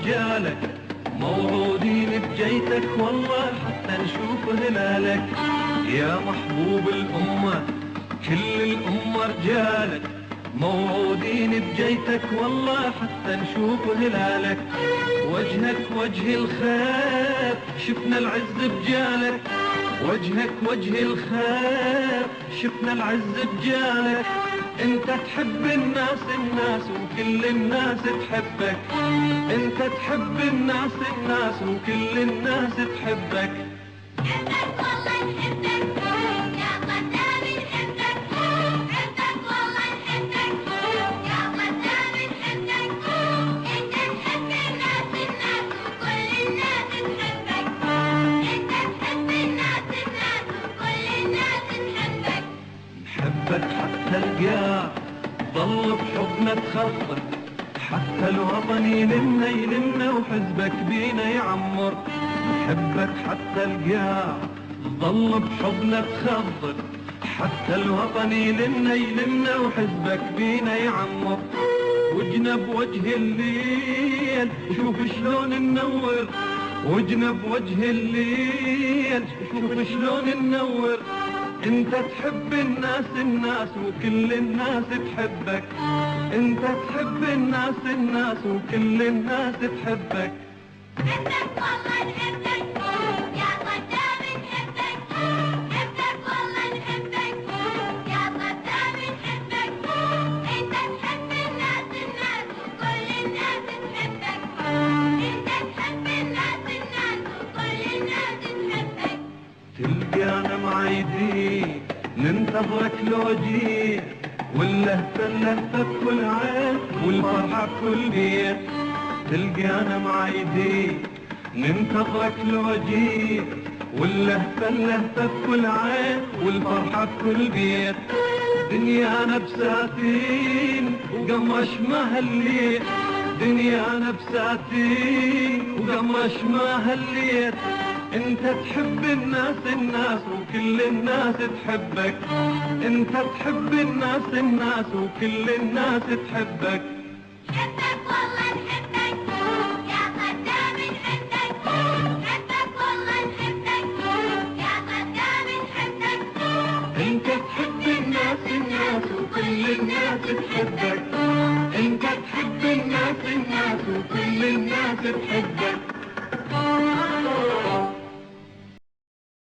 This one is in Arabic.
رجالك، موعودين بجيتك والله حتى نشوف هلالك. يا محبوب الأمة كل الأمة رجالك، موعودين بجيتك والله حتى نشوف هلالك. وجهك وجه الخير شفنا العز بجالك، وجهك وجه الخير شفنا العز بجالك. انت تحب الناس وكل الناس تحبك، انت تحب الناس وكل الناس تحبك. حبك والله نحبك يا قدام نحبك، حبك والله نحبك يا قدام نحبك. انت تحب الناس وكل الناس تحبك، انت تحب الناس وكل الناس تحبك. نحبك حتى القاع ضل بحبنا تخفر، حتى الوطن يلمنا وحزبك بينا يعمر. نحبك حتى القاع ضل بحبنا تخضر، حتى الوطن يلمنا وحزبك بينا يعمر. وجنا بوجه الليل شوف شلون ننور، وجنا بوجه الليل شوف شلون ننور. انت تحب الناس وكل الناس تحبك، انت تحب الناس وكل الناس تحبك. حبك والله نحبك يا قدام نحبك، حبك والله نحبك يا قدام نحبك. انت تحب الناس وكل الناس تحبك، انت تحب الناس وكل الناس تحبك. تلقانا معيدين ننتظرك لو جيت، واللهفة اللهفة بكل عين والفرحة بكل بيت. تلقانا معيدين ننتظرك لو جيت، واللهفة اللهفة بكل عين والفرحة بكل بيت. دنيانا بساتين وقمش ما هليت، دنيانا بساتين وقمش ما هليت. انت تحب الناس وكل الناس تحبك، انت تحب الناس وكل الناس تحبك. حبك والله نحبك يا قدام نحبك، حبك والله نحبك يا قدام نحبك. انت تحب الناس وكل الناس تحبك، انت تحب الناس وكل الناس تحبك.